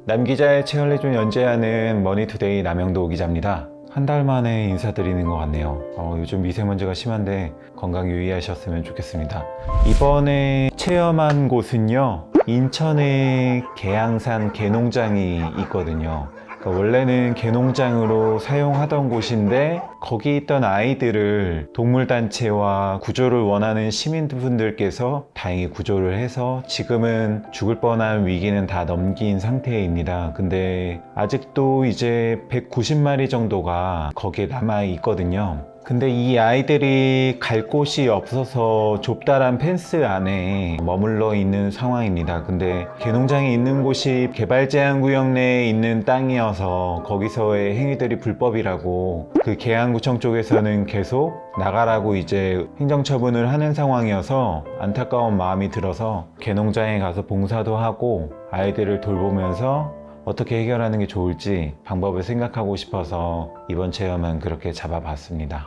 남 기자의 채널에 좀 연재하는 머니투데이 남영도 기자입니다. 한 달 만에 인사드리는 것 같네요. 요즘 미세먼지가 심한데 건강 유의하셨으면 좋겠습니다. 이번에 체험한 곳은요, 인천에 계양산 개농장이 있거든요. 원래는 개농장으로 사용하던 곳인데 거기 있던 아이들을 동물단체와 구조를 원하는 시민분들께서 다행히 구조를 해서 지금은 죽을 뻔한 위기는 다 넘긴 상태입니다. 근데 아직도 이제 190마리 정도가 거기에 남아 있거든요. 근데 이 아이들이 갈 곳이 없어서 좁다란 펜스 안에 머물러 있는 상황입니다. 근데 개농장이 있는 곳이 개발제한구역 내에 있는 땅이어서 거기서의 행위들이 불법이라고 그 계양구청 쪽에서는 계속 나가라고 이제 행정처분을 하는 상황이어서 안타까운 마음이 들어서 개농장에 가서 봉사도 하고 아이들을 돌보면서 어떻게 해결하는 게 좋을지 방법을 생각하고 싶어서 이번 체험은 그렇게 잡아봤습니다.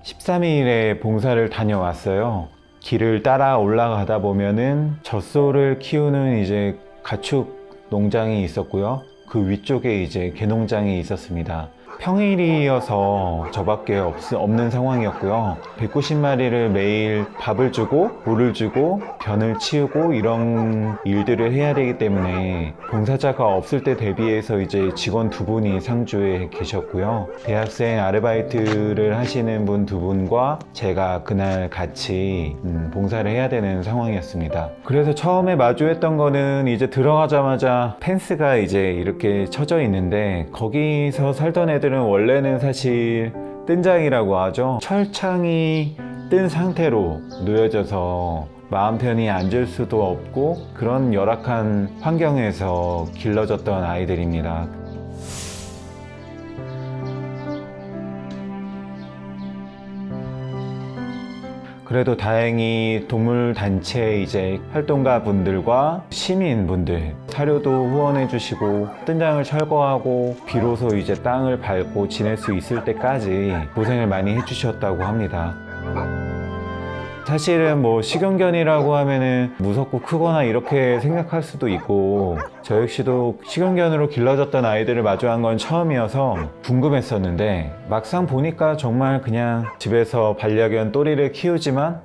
13일에 봉사를 다녀왔어요. 길을 따라 올라가다 보면은 젖소를 키우는 이제 가축 농장이 있었고요. 그 위쪽에 이제 개농장이 있었습니다. 평일이어서 저밖에 없는 상황이었고요. 190마리를 매일 밥을 주고 물을 주고 변을 치우고 이런 일들을 해야 되기 때문에 봉사자가 없을 때 대비해서 이제 직원 2분이 상주에 계셨고요. 대학생 아르바이트를 하시는 분 2분과 제가 그날 같이 봉사를 해야 되는 상황이었습니다. 그래서 처음에 마주했던 거는 이제 들어가자마자 펜스가 이제 이렇게 쳐져 있는데 거기서 살던 애들은 원래는 사실 뜬장이라고 하죠. 철창이 뜬 상태로 놓여져서 마음 편히 앉을 수도 없고 그런 열악한 환경에서 길러졌던 아이들입니다. 그래도 다행히 동물단체 이제 활동가 분들과 시민분들 사료도 후원해 주시고 뜬장을 철거하고 비로소 이제 땅을 밟고 지낼 수 있을 때까지 고생을 많이 해주셨다고 합니다. 사실은 뭐 식용견이라고 하면은 무섭고 크거나 이렇게 생각할 수도 있고 저 역시도 식용견으로 길러졌던 아이들을 마주한 건 처음이어서 궁금했었는데 막상 보니까 정말 그냥 집에서 반려견 또리를 키우지만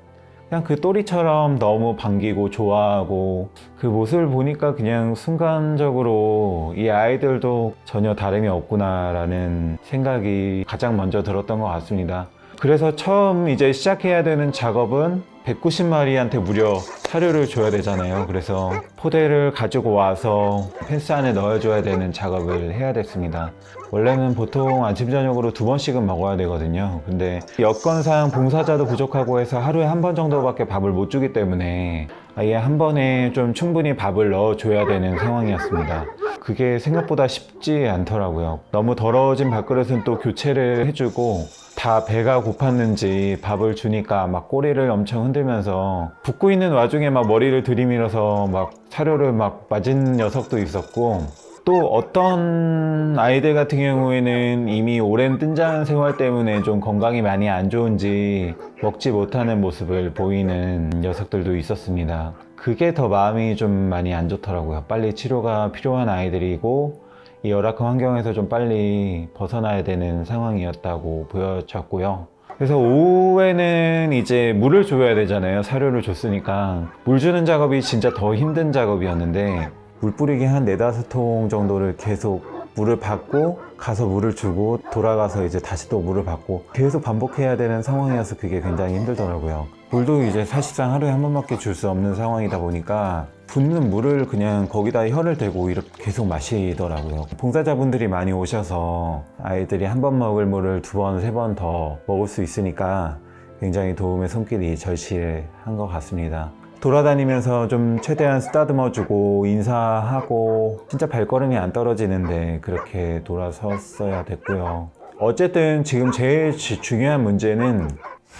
그냥 그 또리처럼 너무 반기고 좋아하고 그 모습을 보니까 그냥 순간적으로 이 아이들도 전혀 다름이 없구나 라는 생각이 가장 먼저 들었던 것 같습니다. 그래서 처음 이제 시작해야 되는 작업은 190마리한테 무려 사료를 줘야 되잖아요. 그래서 포대를 가지고 와서 펜스 안에 넣어줘야 되는 작업을 해야 됐습니다. 원래는 보통 아침 저녁으로 2번씩은 먹어야 되거든요. 근데 여건상 봉사자도 부족하고 해서 하루에 1번 정도밖에 밥을 못 주기 때문에 아예 한 번에 좀 충분히 밥을 넣어줘야 되는 상황이었습니다. 그게 생각보다 쉽지 않더라고요. 너무 더러워진 밥그릇은 또 교체를 해주고 다 배가 고팠는지 밥을 주니까 막 꼬리를 엄청 흔들면서 붓고 있는 와중에 막 머리를 들이밀어서 막 사료를 막 맞은 녀석도 있었고 또 어떤 아이들 같은 경우에는 이미 오랜 뜬장 생활 때문에 좀 건강이 많이 안 좋은지 먹지 못하는 모습을 보이는 녀석들도 있었습니다. 그게 더 마음이 좀 많이 안 좋더라고요. 빨리 치료가 필요한 아이들이고 이 열악한 환경에서 좀 빨리 벗어나야 되는 상황이었다고 보여졌고요. 그래서 오후에는 이제 물을 줘야 되잖아요. 사료를 줬으니까 물 주는 작업이 진짜 더 힘든 작업이었는데 물 뿌리기 한 4-5통 정도를 계속 물을 받고 가서 물을 주고 돌아가서 이제 다시 또 물을 받고 계속 반복해야 되는 상황이어서 그게 굉장히 힘들더라고요. 물도 이제 사실상 하루에 1번밖에 줄 수 없는 상황이다 보니까 붓는 물을 그냥 거기다 혀를 대고 이렇게 계속 마시더라고요. 봉사자분들이 많이 오셔서 아이들이 1번 먹을 물을 2번, 3번 더 먹을 수 있으니까 굉장히 도움의 손길이 절실한 것 같습니다. 돌아다니면서 좀 최대한 쓰다듬어주고 인사하고 진짜 발걸음이 안 떨어지는데 그렇게 돌아섰어야 됐고요. 어쨌든 지금 제일 중요한 문제는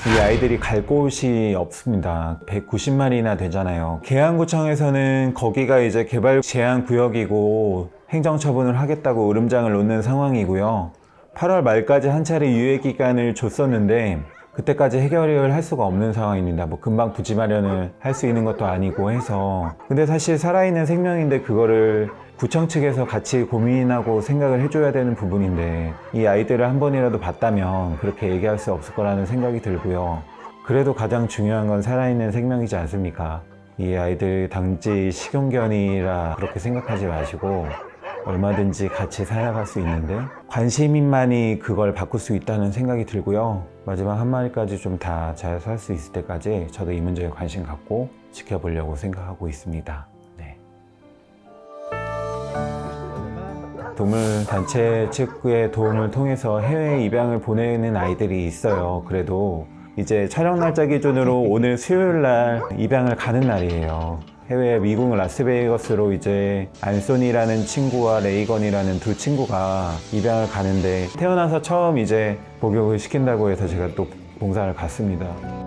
이 아이들이 갈 곳이 없습니다. 190마리나 되잖아요. 계양구청에서는 거기가 이제 개발 제한 구역이고 행정처분을 하겠다고 으름장을 놓는 상황이고요. 8월 말까지 한 차례 유예 기간을 줬었는데 그때까지 해결을 할 수가 없는 상황입니다. 뭐 금방 부지 마련을 할 수 있는 것도 아니고 해서. 근데 사실 살아있는 생명인데 그거를 구청 측에서 같이 고민하고 생각을 해줘야 되는 부분인데 이 아이들을 한 번이라도 봤다면 그렇게 얘기할 수 없을 거라는 생각이 들고요. 그래도 가장 중요한 건 살아있는 생명이지 않습니까? 이 아이들 단지 식용견이라 그렇게 생각하지 마시고 얼마든지 같이 살아갈 수 있는데 관심만이 그걸 바꿀 수 있다는 생각이 들고요. 마지막 한 마리까지 좀 다 잘 살 수 있을 때까지 저도 이 문제에 관심 갖고 지켜보려고 생각하고 있습니다. 네. 동물단체 측의 도움을 통해서 해외 입양을 보내는 아이들이 있어요. 그래도 이제 촬영 날짜 기준으로 오늘 수요일 날 입양을 가는 날이에요. 해외 미국 라스베이거스로 이제 안소니라는 친구와 레이건이라는 두 친구가 입양을 가는데 태어나서 처음 이제 목욕을 시킨다고 해서 제가 또 봉사를 갔습니다.